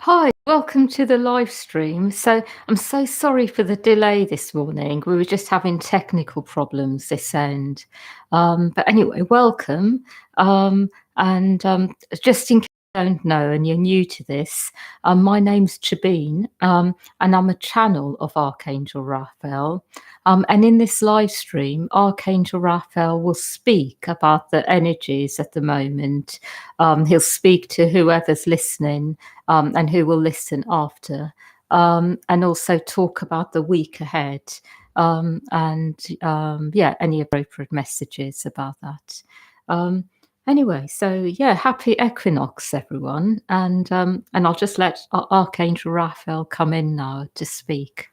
Hi, welcome to the live stream. I'm so sorry for the delay this morning. We were just having technical problems this end. But anyway, welcome. And just in case you don't know and you're new to this, my name's Chabine, and I'm a channel of Archangel Raphael. And in this live stream, Archangel Raphael will speak about the energies at the moment. He'll speak to whoever's listening, and who will listen after, and also talk about the week ahead, and yeah, any appropriate messages about that. Um, anyway, so yeah, happy equinox, everyone, and I'll just let Archangel Raphael come in now to speak.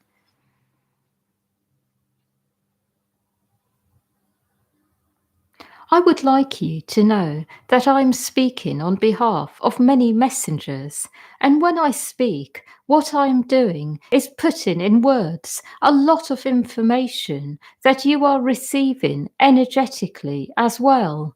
I would like you to know that I am speaking on behalf of many messengers, and when I speak, what I am doing is putting in words a lot of information that you are receiving energetically as well.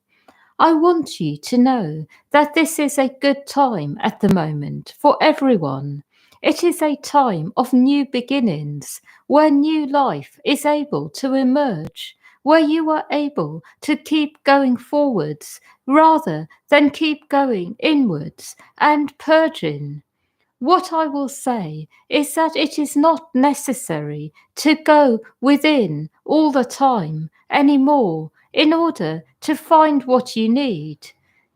I want you to know that this is a good time at the moment for everyone. It is a time of new beginnings where new life is able to emerge, where you are able to keep going forwards rather than keep going inwards and purging. What I will say is that it is not necessary to go within all the time anymore in order to find what you need.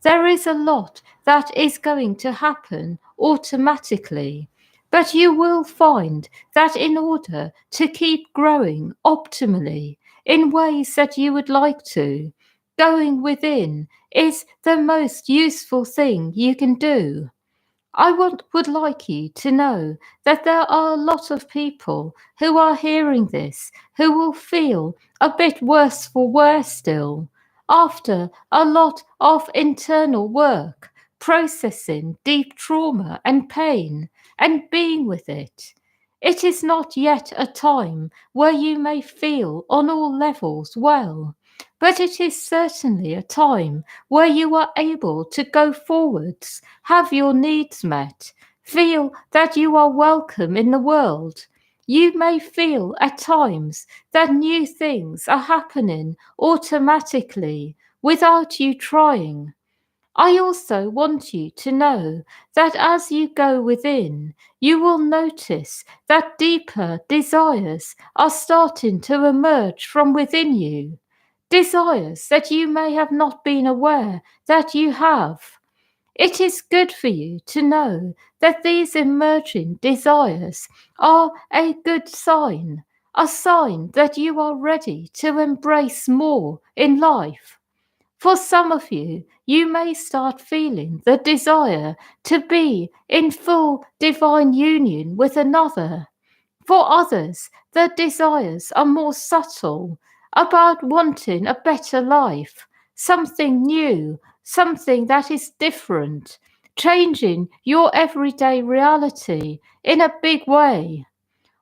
There is a lot that is going to happen automatically, but you will find that in order to keep growing optimally in ways that you would like to, going within is the most useful thing you can do. Would like you to know that there are a lot of people who are hearing this who will feel a bit worse for wear still after a lot of internal work, processing deep trauma and pain and being with it. It is not yet a time where you may feel on all levels well, but it is certainly a time where you are able to go forwards, have your needs met, feel that you are welcome in the world. You may feel at times that new things are happening automatically without you trying. I also want you to know that as you go within, you will notice that deeper desires are starting to emerge from within you. Desires that you may have not been aware that you have. It is good for you to know that these emerging desires are a good sign, a sign that you are ready to embrace more in life. For some of you, you may start feeling the desire to be in full divine union with another. For others, the desires are more subtle, about wanting a better life, something new, something that is different, changing your everyday reality in a big way.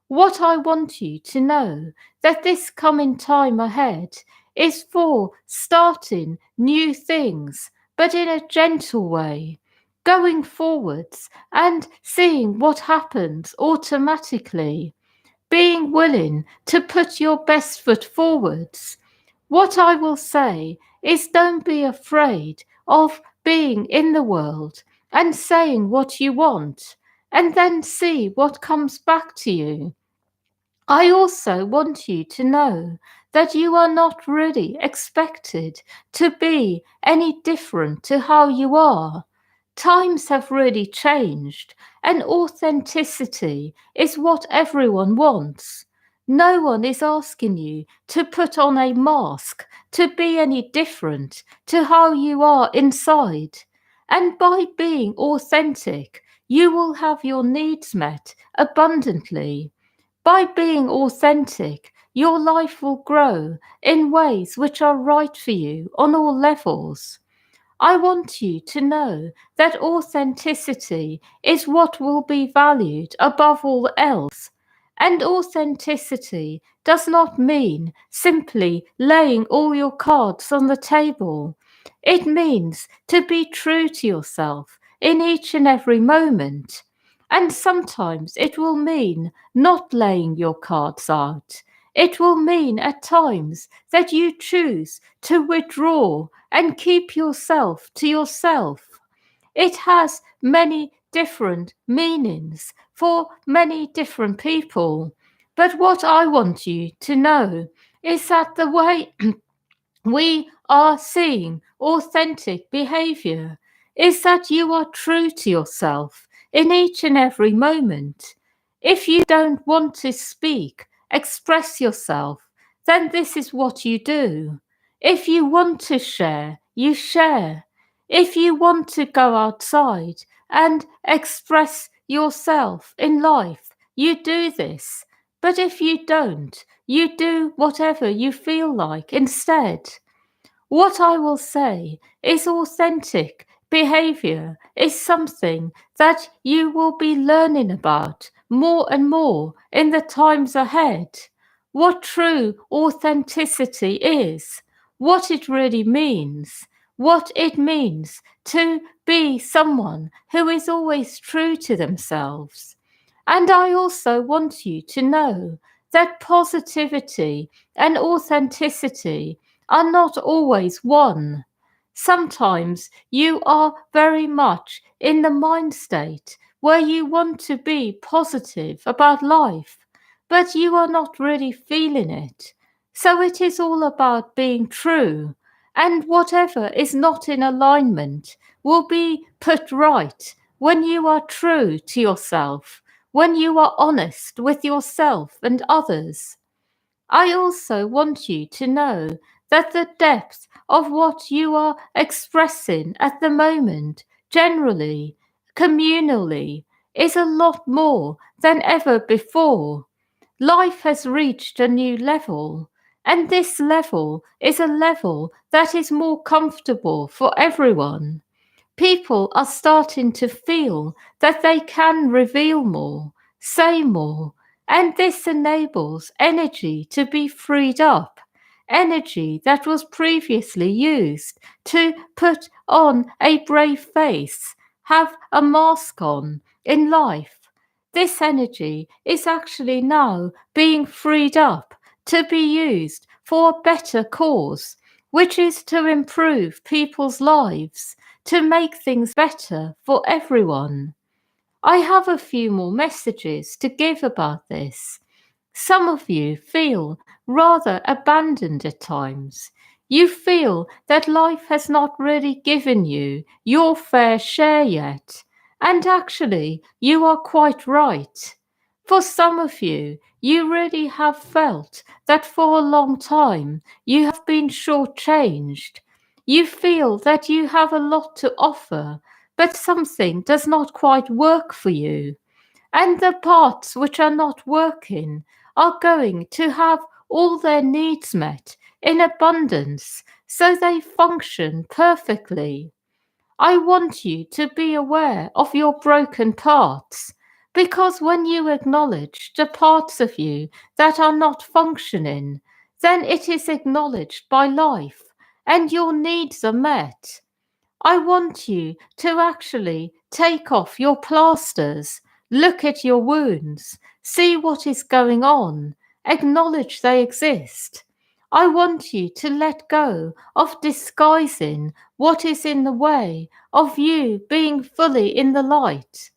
What I want you to know that this coming time ahead is for starting new things, but in a gentle way, going forwards and seeing what happens automatically, being willing to put your best foot forwards. What I will say is don't be afraid of being in the world and saying what you want, and then see what comes back to you. I also want you to know that you are not really expected to be any different to how you are. Times have really changed, and authenticity is what everyone wants. No one is asking you to put on a mask to be any different to how you are inside. And by being authentic, you will have your needs met abundantly. By being authentic, your life will grow in ways which are right for you on all levels. I want you to know that authenticity is what will be valued above all else. And authenticity does not mean simply laying all your cards on the table. It means to be true to yourself in each and every moment. And sometimes it will mean not laying your cards out. It will mean at times that you choose to withdraw and keep yourself to yourself. It has many different meanings for many different people. But what I want you to know is that the way we are seeing authentic behavior is that you are true to yourself in each and every moment. If you don't want to speak, express yourself, then this is what you do. If you want to share, you share. If you want to go outside and express yourself in life, you do this. But if you don't, you do whatever you feel like instead. What I will say is authentic behavior is something that you will be learning about more and more in the times ahead. What true authenticity is, what it really means, what it means to be someone who is always true to themselves. And I also want you to know that positivity and authenticity are not always one. Sometimes you are very much in the mind state where you want to be positive about life, but you are not really feeling it. So it is all about being true, and whatever is not in alignment will be put right when you are true to yourself, when you are honest with yourself and others. I also want you to know that the depth of what you are expressing at the moment, generally, communally, is a lot more than ever before. Life has reached a new level, and this level is a level that is more comfortable for everyone. People are starting to feel that they can reveal more, say more, and this enables energy to be freed up. Energy that was previously used to put on a brave face, have a mask on in life. This energy is actually now being freed up to be used for a better cause, which is to improve people's lives, to make things better for everyone. I have a few more messages to give about this. Some of you feel rather abandoned at times. You feel that life has not really given you your fair share yet. And actually, you are quite right. For some of you, you really have felt that for a long time you have been shortchanged. You feel that you have a lot to offer, but something does not quite work for you. And the parts which are not working are going to have all their needs met in abundance so they function perfectly. I want you to be aware of your broken parts, because when you acknowledge the parts of you that are not functioning, then it is acknowledged by life and your needs are met. I want you to actually take off your plasters, look at your wounds, see what is going on, acknowledge they exist. I want you to let go of disguising what is in the way of you being fully in the light.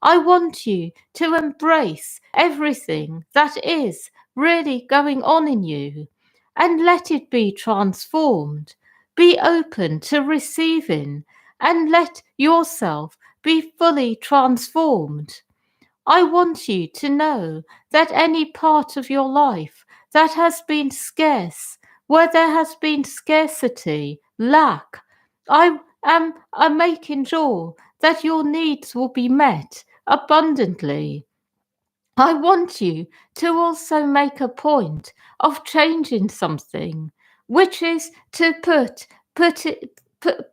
I want you to embrace everything that is really going on in you and let it be transformed. Be open to receiving and let yourself be fully transformed. I want you to know that any part of your life that has been scarce, where there has been scarcity, lack, I'm making sure that your needs will be met abundantly. I want you to also make a point of changing something, which is to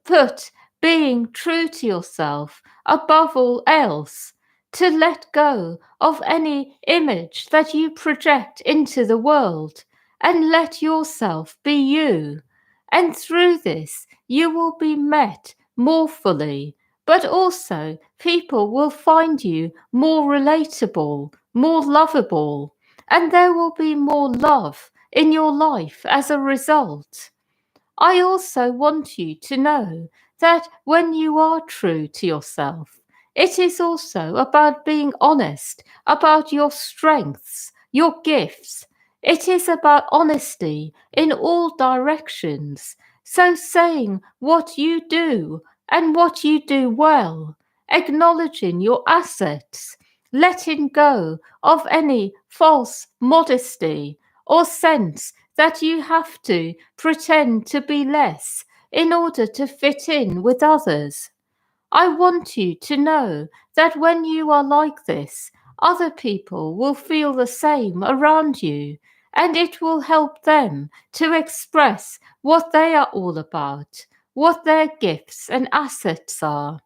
put being true to yourself above all else, to let go of any image that you project into the world and let yourself be you. And through this, you will be met more fully but also people will find you more relatable, more lovable, and there will be more love in your life as a result. I also want you to know that when you are true to yourself, it is also about being honest about your strengths, your gifts. It is about honesty in all directions. So saying what you do and what you do well, acknowledging your assets, letting go of any false modesty or sense that you have to pretend to be less in order to fit in with others. I want you to know that when you are like this, other people will feel the same around you, and it will help them to express what they are all about, what their gifts and assets are.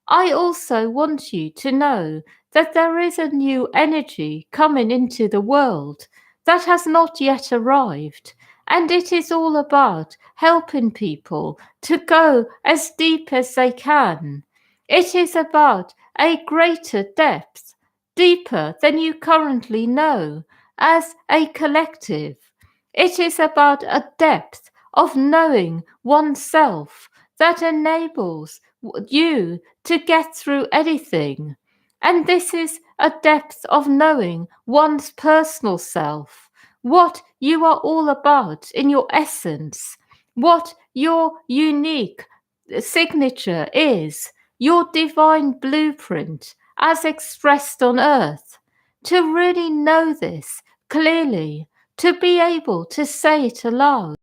I also want you to know that there is a new energy coming into the world that has not yet arrived, and it is all about helping people to go as deep as they can. It is about a greater depth, deeper than you currently know, as a collective. It is about a depth of knowing oneself that enables you to get through anything. And this is a depth of knowing one's personal self, what you are all about in your essence, what your unique signature is, your divine blueprint as expressed on earth. To really know this clearly, to be able to say it aloud,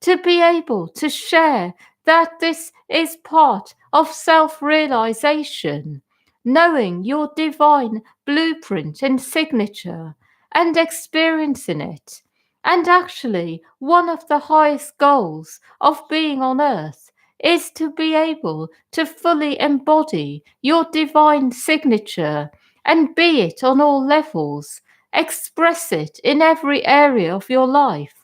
to be able to share that this is part of self realization, knowing your divine blueprint and signature and experiencing it. And actually, one of the highest goals of being on earth is to be able to fully embody your divine signature and be it on all levels, express it in every area of your life,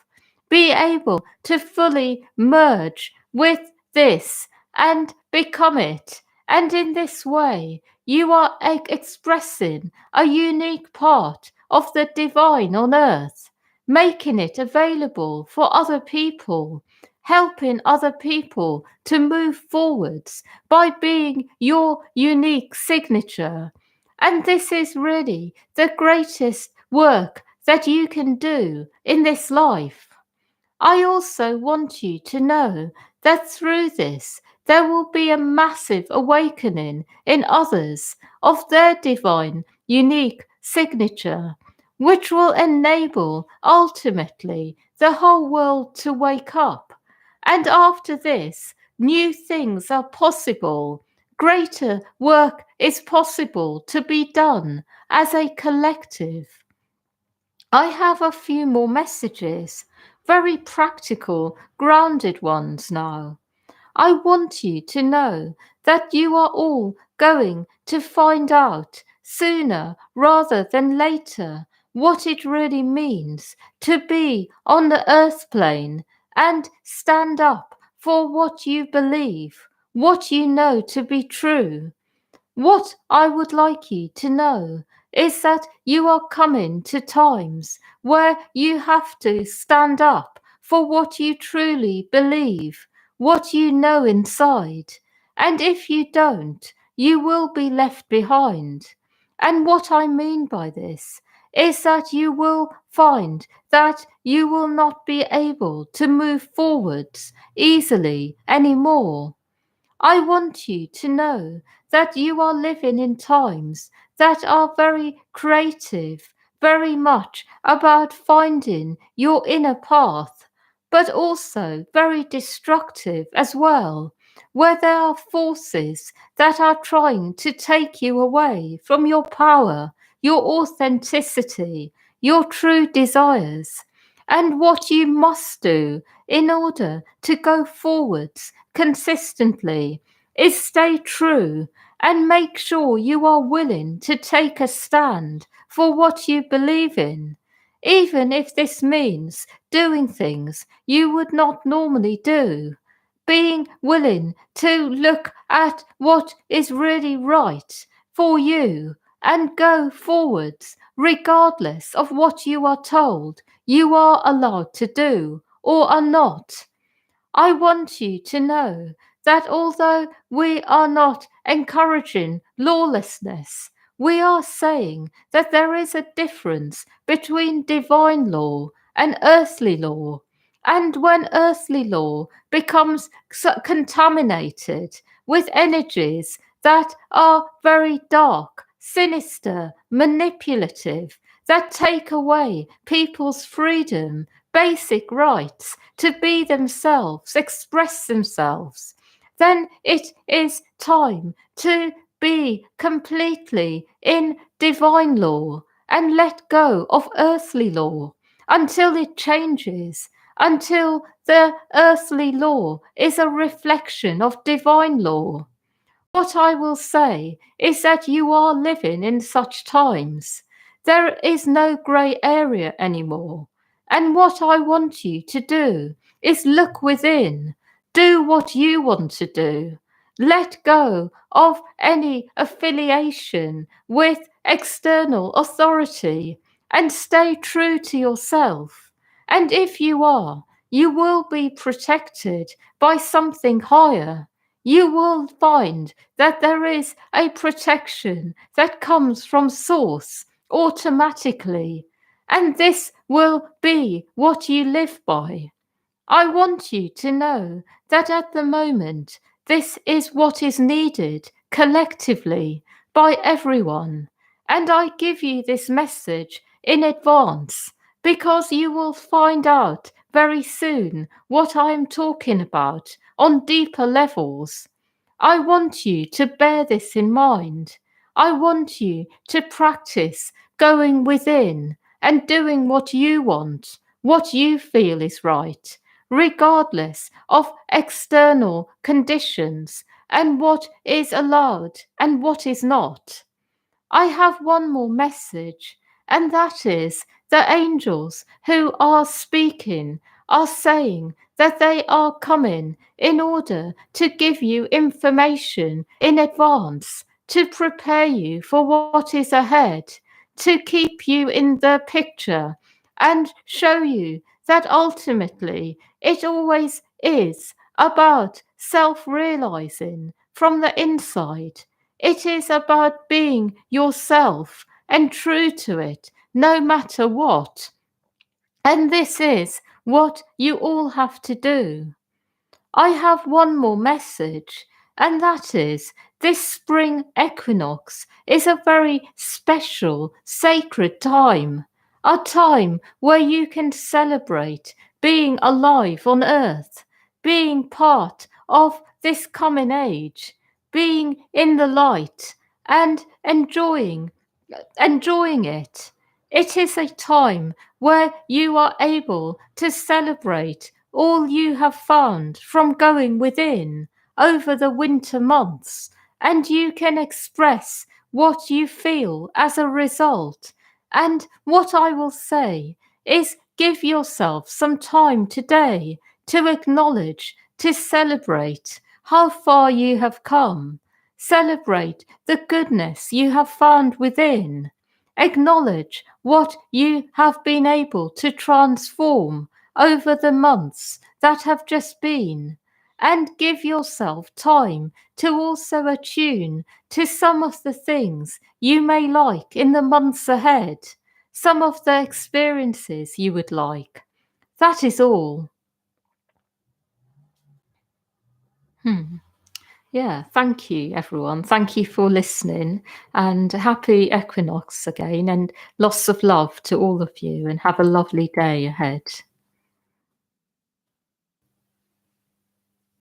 be able to fully merge with this and become it. And in this way, you are expressing a unique part of the divine on earth, making it available for other people, helping other people to move forwards by being your unique signature. And this is really the greatest work that you can do in this life. I also want you to know that through this, there will be a massive awakening in others of their divine, unique signature, which will enable ultimately the whole world to wake up. And after this, new things are possible. Greater work is possible to be done as a collective. I have a few more messages, very practical, grounded ones now. I want you to know that you are all going to find out sooner rather than later what it really means to be on the earth plane and stand up for what you believe, what you know to be true. What I would like you to know is that you are coming to times where you have to stand up for what you truly believe, what you know inside. And if you don't, you will be left behind. And what I mean by this is that you will find that you will not be able to move forwards easily anymore. I want you to know that you are living in times that are very creative, very much about finding your inner path, but also very destructive as well, where there are forces that are trying to take you away from your power, your authenticity, your true desires, and what you must do in order to go forwards consistently is stay true and make sure you are willing to take a stand for what you believe in, even if this means doing things you would not normally do. being willing to look at what is really right for you and go forwards regardless of what you are told you are allowed to do or are not. I want you to know that although we are not encouraging lawlessness, we are saying that there is a difference between divine law and earthly law. And when earthly law becomes contaminated with energies that are very dark, sinister, manipulative, that take away people's freedom, basic rights to be themselves, express themselves, then it is time to be completely in divine law and let go of earthly law until it changes, until the earthly law is a reflection of divine law. What I will say is that you are living in such times. There is no grey area anymore. And what I want you to do is look within, do what you want to do. Let go of any affiliation with external authority and stay true to yourself. And if you are, you will be protected by something higher. You will find that there is a protection that comes from source automatically, and this will be what you live by. I want you to know that at the moment, this is what is needed collectively by everyone. And I give you this message in advance because you will find out very soon what I am talking about on deeper levels. I want you to bear this in mind. I want you to practice going within and doing what you want, what you feel is right, regardless of external conditions and what is allowed and what is not. I have one more message, and that is the angels who are speaking are saying that they are coming in order to give you information in advance, to prepare you for what is ahead, to keep you in the picture and show you that ultimately it always is about self-realizing from the inside. It is about being yourself and true to it, no matter what. And this is what you all have to do. I have one more message, and that is this spring equinox is a very special, sacred time, a time where you can celebrate being alive on earth, being part of this coming age, being in the light and enjoying it. It is a time where you are able to celebrate all you have found from going within over the winter months, and you can express what you feel as a result. And what I will say is give yourself some time today to acknowledge, to celebrate how far you have come. Celebrate the goodness you have found within. Acknowledge what you have been able to transform over the months that have just been, and give yourself time to also attune to some of the things you may like in the months ahead, some of the experiences you would like. That is all. Hmm. Yeah, thank you, everyone. Thank you for listening, and happy equinox again, and lots of love to all of you, and have a lovely day ahead.